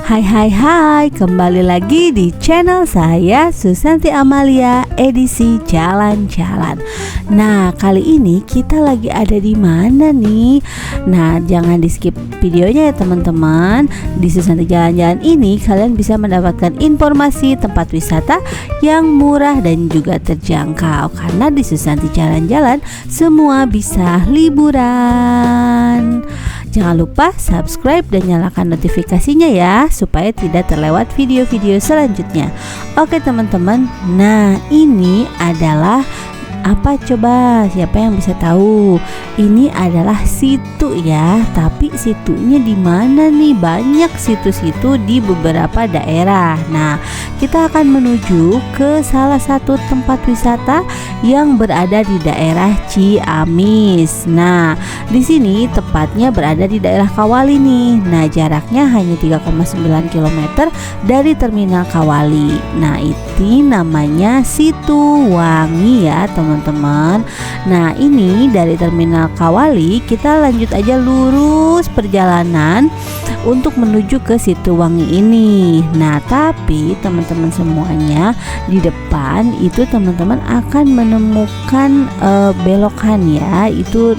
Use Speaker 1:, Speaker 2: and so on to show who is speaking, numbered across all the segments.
Speaker 1: Hai hai hai, kembali lagi di channel saya Susanti Amalia edisi jalan-jalan. Nah, kali ini kita lagi ada di mana nih? Nah, jangan di skip videonya ya teman-teman. Di Susanti Jalan-Jalan ini kalian bisa mendapatkan informasi tempat wisata yang murah dan juga terjangkau. Karena di Susanti Jalan-Jalan semua bisa liburan. Jangan lupa subscribe dan nyalakan notifikasinya ya, supaya tidak terlewat video-video selanjutnya. Oke teman-teman, nah ini adalah apa coba? Siapa yang bisa tahu? Ini adalah situ ya, tapi situnya di mana nih? Banyak situ-situ di beberapa daerah. Nah, kita akan menuju ke salah satu tempat wisata yang berada di daerah Ciamis. Nah, di sini tepatnya berada di daerah Kawali nih. Nah, jaraknya hanya 3,9 km dari Terminal Kawali. Nah, itu namanya Situ Wangi ya teman-teman. Nah, ini dari Terminal Kawali kita lanjut aja lurus perjalanan untuk menuju ke Situ Wangi ini. Nah, tapi teman-teman semuanya, di depan itu teman-teman akan menemukan belokan ya, itu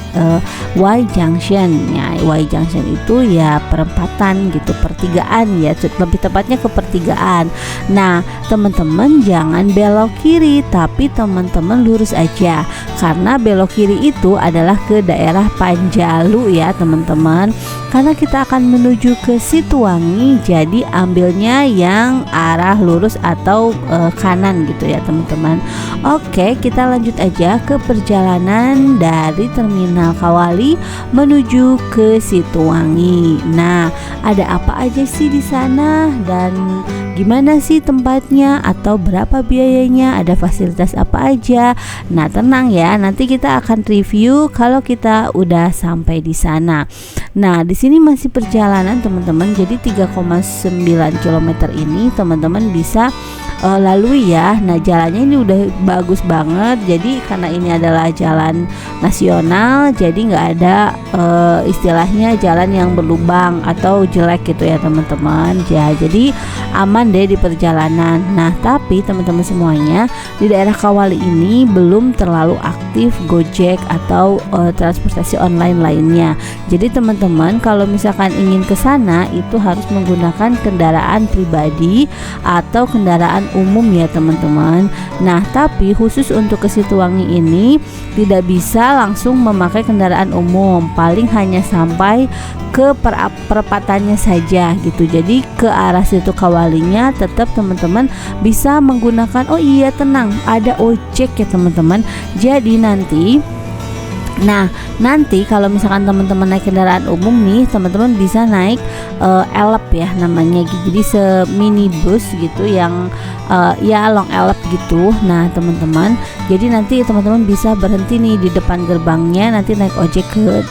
Speaker 1: Y Junction ya. Y Junction itu ya perempatan gitu, pertigaan ya, lebih tepatnya ke pertigaan. Nah, teman-teman jangan belok kiri, tapi teman-teman lurus aja, karena belok kiri itu adalah ke daerah Panjalu ya teman-teman. Karena kita akan menuju ke Situ Wangi, jadi ambilnya yang arah lurus atau kanan gitu ya teman-teman. Oke, kita lanjut aja ke perjalanan dari Terminal Kawali menuju ke Situ Wangi. Nah, ada apa aja sih di sana dan gimana sih tempatnya atau berapa biayanya, ada fasilitas apa aja? Nah, tenang ya, nanti kita akan review kalau kita udah sampai di sana. Nah, di sini masih perjalanan teman-teman. Jadi 3,9 km ini teman-teman bisa lalui ya. Nah, jalannya ini udah bagus banget. Jadi karena ini adalah jalan nasional, jadi nggak ada istilahnya jalan yang berlubang atau jelek gitu ya teman-teman. Ya, jadi aman deh di perjalanan. Nah, tapi teman-teman semuanya, di daerah Kawali ini belum terlalu aktif Gojek atau transportasi online lainnya. Jadi teman-teman kalau misalkan ingin ke sana itu harus menggunakan kendaraan pribadi atau kendaraan umum ya teman-teman. Nah, tapi khusus untuk ke Situ Wangi ini tidak bisa langsung memakai kendaraan umum, paling hanya sampai ke perempatannya saja gitu. Jadi ke arah Situ Kawalinya tetap teman-teman bisa menggunakan, oh iya tenang, ada ojek ya teman-teman. Jadi nanti kalau misalkan teman-teman naik kendaraan umum nih, teman-teman bisa naik elep ya namanya gitu. Jadi seminibus gitu yang ya long elep gitu. Nah, teman-teman, jadi nanti teman-teman bisa berhenti nih di depan gerbangnya, nanti naik ojek ke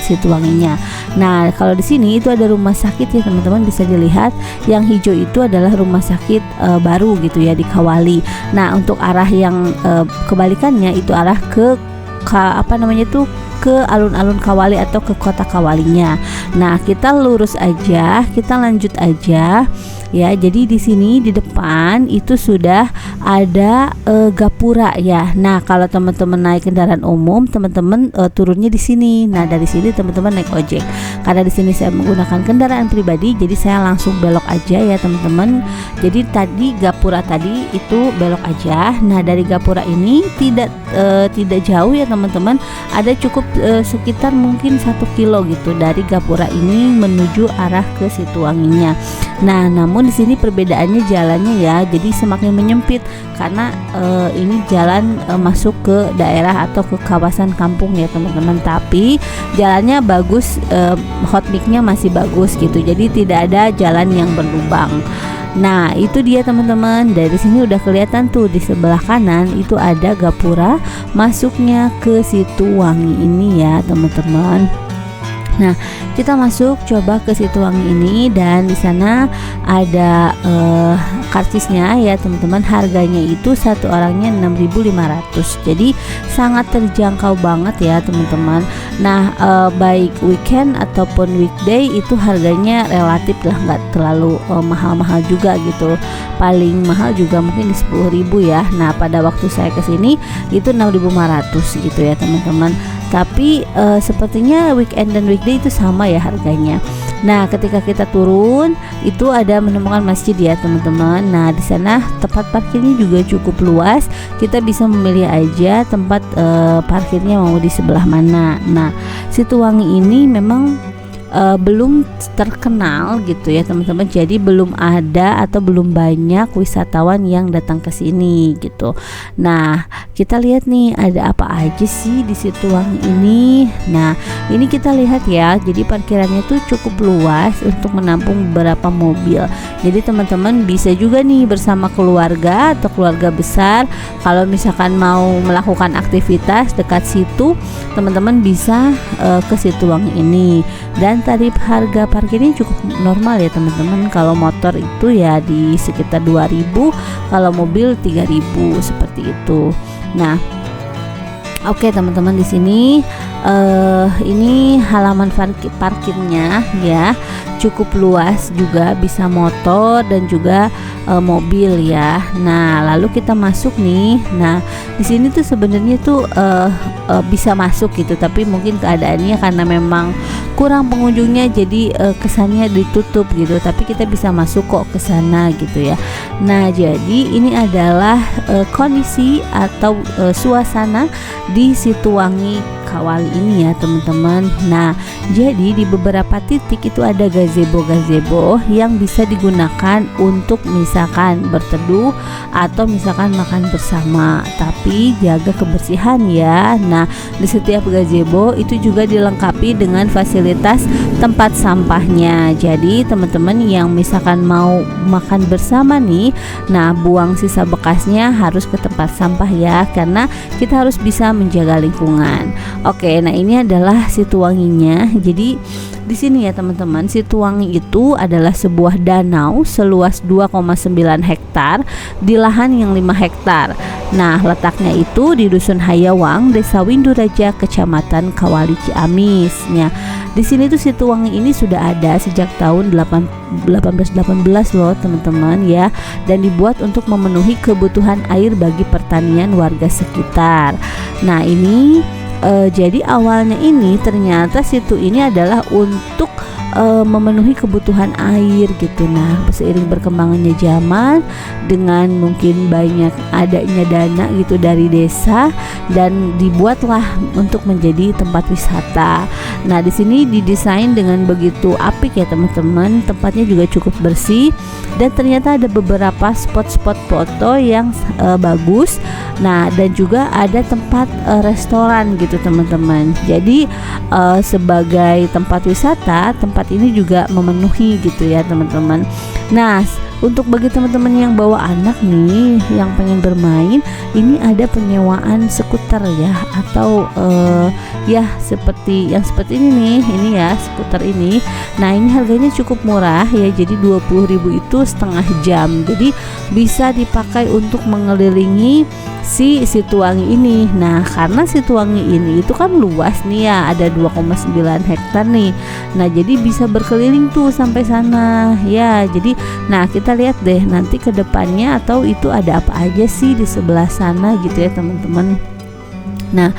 Speaker 1: Situ Wanginya. Nah, kalau di sini itu ada rumah sakit ya teman-teman, bisa dilihat yang hijau itu adalah rumah sakit baru gitu ya di Kawali. Nah, untuk arah yang kebalikannya itu arah ke ke alun-alun Kawali atau ke kota Kawalinya. Nah, kita lurus aja, kita lanjut aja ya. Jadi di sini di depan itu sudah ada gapura ya. Nah, kalau teman-teman naik kendaraan umum, teman-teman turunnya di sini. Nah, dari sini teman-teman naik ojek. Karena di sini saya menggunakan kendaraan pribadi, jadi saya langsung belok aja ya teman-teman. Jadi tadi gapura tadi itu belok aja. Nah, dari gapura ini tidak jauh ya teman-teman. Ada cukup sekitar mungkin 1 kilo gitu dari gapura ini menuju arah ke Situ Wanginya. Nah, namun di sini perbedaannya jalannya ya, jadi semakin menyempit karena ini jalan masuk ke daerah atau ke kawasan kampung ya teman-teman. Tapi jalannya bagus, hot mix-nya masih bagus gitu. Jadi tidak ada jalan yang berlubang. Nah, itu dia teman-teman. Dari sini udah kelihatan tuh di sebelah kanan itu ada gapura masuknya ke Situ Wangi ini ya teman-teman. Nah, kita masuk coba ke Situwangi ini dan di sana ada karcisnya ya teman-teman. Harganya itu satu orangnya 6.500. Jadi sangat terjangkau banget ya teman-teman. Nah, baik weekend ataupun weekday itu harganya relatif lah, nggak terlalu mahal-mahal juga gitu. Paling mahal juga mungkin di 10.000 ya. Nah, pada waktu saya kesini itu 6.500 gitu ya teman-teman. Tapi sepertinya weekend dan weekday itu sama ya harganya. Nah, ketika kita turun itu ada menemukan masjid ya teman-teman. Nah, di sana tempat parkirnya juga cukup luas. Kita bisa memilih aja tempat parkirnya mau di sebelah mana. Nah, Situwangi ini memang belum terkenal gitu ya teman-teman. Jadi belum ada atau belum banyak wisatawan yang datang ke sini gitu. Nah, kita lihat nih ada apa aja sih di Situwangi ini. Nah, ini kita lihat ya. Jadi parkirannya tuh cukup luas untuk menampung beberapa mobil. Jadi teman-teman bisa juga nih bersama keluarga atau keluarga besar. Kalau misalkan mau melakukan aktivitas dekat situ, teman-teman bisa ke Situwangi ini. Dan tarif harga parkirnya cukup normal ya teman-teman. Kalau motor itu ya di sekitar 2.000, kalau mobil 3.000 seperti itu. Nah, oke teman-teman, di sini ini halaman parkirnya ya cukup luas juga, bisa motor dan juga mobil ya. Nah, lalu kita masuk nih. Nah, di sini tuh sebenarnya tuh bisa masuk gitu, tapi mungkin keadaannya karena memang kurang pengunjungnya jadi kesannya ditutup gitu, tapi kita bisa masuk kok ke sana gitu ya. Nah, jadi ini adalah kondisi atau suasana di Situwangi Kawali ini ya teman-teman. Nah, jadi di beberapa titik itu ada gazebo yang bisa digunakan untuk misalkan berteduh atau misalkan makan bersama, tapi jaga kebersihan ya. Nah, di setiap gazebo itu juga dilengkapi dengan fasilitas tempat sampahnya. Jadi teman-teman yang misalkan mau makan bersama nih, nah buang sisa bekasnya harus ke tempat sampah ya, karena kita harus bisa menjaga lingkungan. Oke, nah ini adalah Situwanginya. Jadi di sini ya teman-teman, Situwangi itu adalah sebuah danau seluas 2,9 hektar di lahan yang 5 hektar. Nah, letaknya itu di Dusun Hayawang, Desa Winduraja, Kecamatan Kawali, Ciamis. Nah, di sini tuh Situwangi ini sudah ada sejak tahun 1818 loh teman-teman ya, dan dibuat untuk memenuhi kebutuhan air bagi pertanian warga sekitar. Nah, ini jadi awalnya ini ternyata situ ini adalah untuk memenuhi kebutuhan air gitu. Nah, seiring berkembangannya zaman dengan mungkin banyak adanya dana gitu dari desa, dan dibuatlah untuk menjadi tempat wisata. Nah, di sini didesain dengan begitu apik ya teman-teman. Tempatnya juga cukup bersih dan ternyata ada beberapa spot-spot foto yang bagus. Nah, dan juga ada tempat restoran gitu teman-teman. Jadi sebagai tempat wisata, tempat ini juga memenuhi gitu ya teman-teman. Nah, untuk bagi teman-teman yang bawa anak nih yang pengen bermain, ini ada penyewaan skuter ya, atau ya seperti ini nih, ini ya skuter ini. Nah, ini harganya cukup murah ya, jadi 20.000 itu setengah jam. Jadi bisa dipakai untuk mengelilingi si Situwangi ini. Nah, karena Situwangi ini itu kan luas nih ya, ada 2,9 hektar nih. Nah, jadi bisa berkeliling tuh sampai sana ya. Jadi nah, kita lihat deh nanti ke depannya atau itu ada apa aja sih di sebelah sana gitu ya teman-teman. Nah,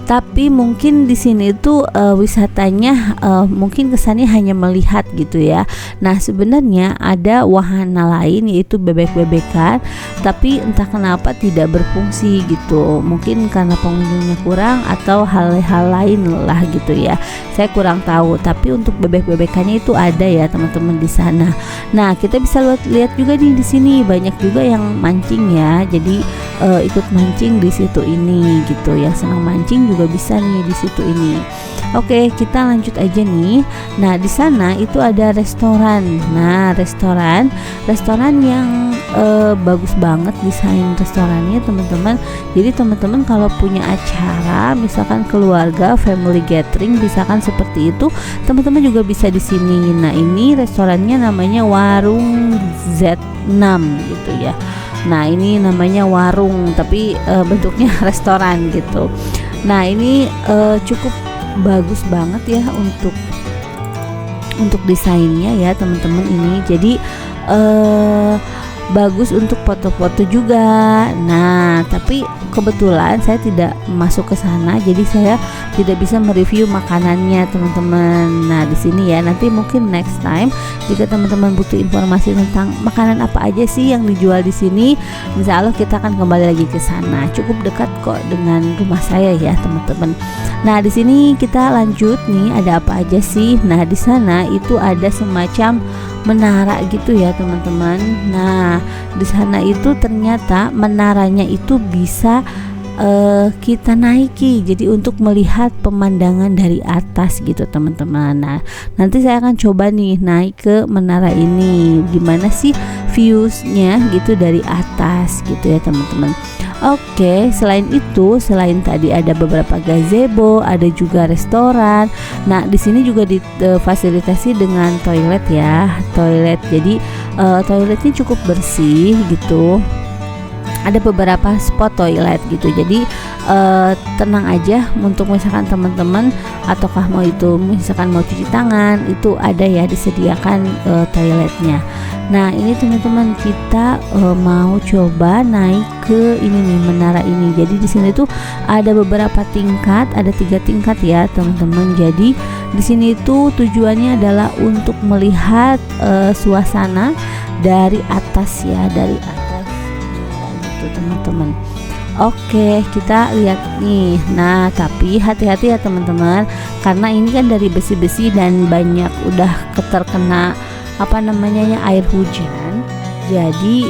Speaker 1: tapi mungkin di sini tuh wisatanya mungkin kesannya hanya melihat gitu ya. Nah, sebenarnya ada wahana lain yaitu bebek-bebekan, tapi entah kenapa tidak berfungsi gitu. Mungkin karena pengunjungnya kurang atau hal-hal lain lah gitu ya. Saya kurang tahu, tapi untuk bebek-bebekannya itu ada ya teman-teman di sana. Nah, kita bisa lihat juga nih di sini banyak juga yang mancing ya. Jadi ikut mancing di situ ini gitu. Yang senang mancing juga juga bisa nih di situ ini. Oke, kita lanjut aja nih. Nah, di sana itu ada restoran. Nah, restoran yang bagus banget desain restorannya, teman-teman. Jadi teman-teman kalau punya acara, misalkan keluarga, family gathering, misalkan seperti itu, teman-teman juga bisa di sini. Nah, ini restorannya namanya Warung Z6 gitu ya. Nah, ini namanya warung tapi bentuknya restoran gitu. Nah, ini cukup bagus banget ya untuk desainnya ya teman-teman ini. Jadi bagus untuk foto-foto juga. Nah, tapi kebetulan saya tidak masuk ke sana, jadi saya tidak bisa mereview makanannya, teman-teman. Nah, di sini ya, nanti mungkin next time jika teman-teman butuh informasi tentang makanan apa aja sih yang dijual di sini, insya Allah kita akan kembali lagi ke sana. Cukup dekat kok dengan rumah saya ya, teman-teman. Nah, di sini kita lanjut nih, ada apa aja sih? Nah, di sana itu ada semacam menara gitu ya, teman-teman. Nah, di sana itu ternyata menaranya itu bisa kita naiki, jadi untuk melihat pemandangan dari atas gitu, teman-teman. Nah, nanti saya akan coba nih naik ke menara ini, gimana sih viewsnya gitu dari atas gitu ya, teman-teman. Oke, selain itu, selain tadi ada beberapa gazebo, ada juga restoran. Nah, di sini juga difasilitasi dengan toilet ya, toilet. Jadi toiletnya cukup bersih gitu. Ada beberapa spot toilet gitu. Jadi tenang aja untuk misalkan teman-teman ataukah mau itu misalkan mau cuci tangan, itu ada ya disediakan toiletnya. Nah, ini teman-teman kita mau coba naik ke ini nih, menara ini. Jadi di sini tuh ada beberapa tingkat, ada 3 tingkat ya, teman-teman. Jadi di sini tuh tujuannya adalah untuk melihat suasana dari atas ya, dari atas gitu, teman-teman. Oke, kita lihat nih. Nah, tapi hati-hati ya teman-teman, karena ini kan dari besi-besi dan banyak udah terkena air hujan. Jadi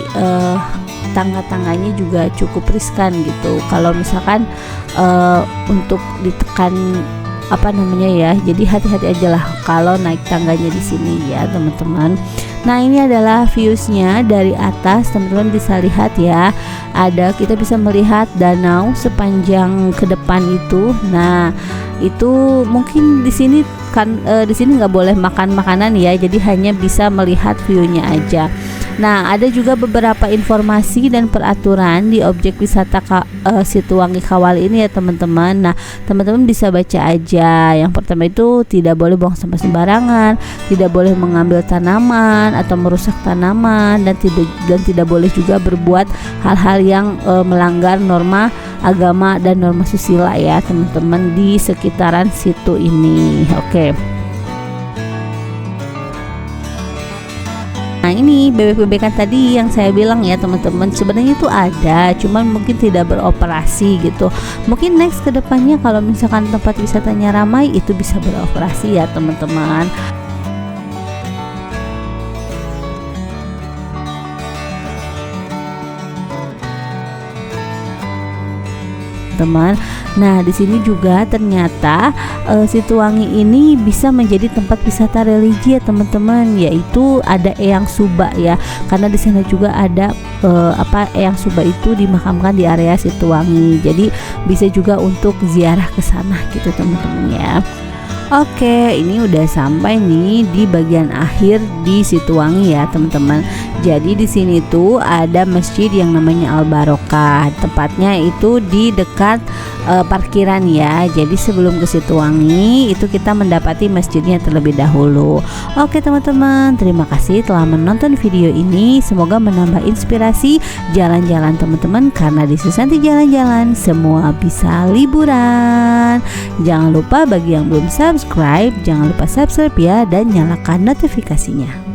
Speaker 1: tangga-tangganya juga cukup riskan gitu. Kalau misalkan untuk ditekan ya. Jadi hati-hati aja lah kalau naik tangganya di sini ya, teman-teman. Nah, ini adalah viewsnya dari atas, teman-teman bisa lihat ya. Kita bisa melihat danau sepanjang ke depan itu. Nah, itu mungkin di sini kan di sini nggak boleh makan makanan ya, jadi hanya bisa melihat view-nya aja. Nah, ada juga beberapa informasi dan peraturan di objek wisata Situwangi Kawali ini ya, teman-teman. Nah, teman-teman bisa baca aja. Yang pertama itu tidak boleh buang sampah sembarangan, tidak boleh mengambil tanaman atau merusak tanaman, dan tidak boleh juga berbuat hal-hal yang melanggar norma agama dan norma susila ya, teman-teman, di sekitaran situ ini. Oke. Nah, ini bebek-bebekan tadi yang saya bilang ya, teman-teman, sebenarnya itu ada, cuman mungkin tidak beroperasi gitu. Mungkin next ke depannya kalau misalkan tempat wisatanya ramai, itu bisa beroperasi ya, teman-teman. Nah, di sini juga ternyata Situwangi ini bisa menjadi tempat wisata religi ya, teman-teman, yaitu ada Eyang Suba ya. Karena di sana juga ada Eyang Suba itu dimakamkan di area Situwangi. Jadi bisa juga untuk ziarah ke sana gitu, teman-teman ya. Oke, ini udah sampai nih di bagian akhir di Situwangi ya, teman-teman. Jadi di sini tuh ada masjid yang namanya Al Barokah. Tepatnya itu di dekat parkiran ya. Jadi sebelum ke Situwangi itu kita mendapati masjidnya terlebih dahulu. Oke, teman-teman, terima kasih telah menonton video ini. Semoga menambah inspirasi jalan-jalan teman-teman, karena di Susanti Jalan-Jalan semua bisa liburan. Jangan lupa bagi yang belum subscribe, jangan lupa subscribe ya, dan nyalakan notifikasinya.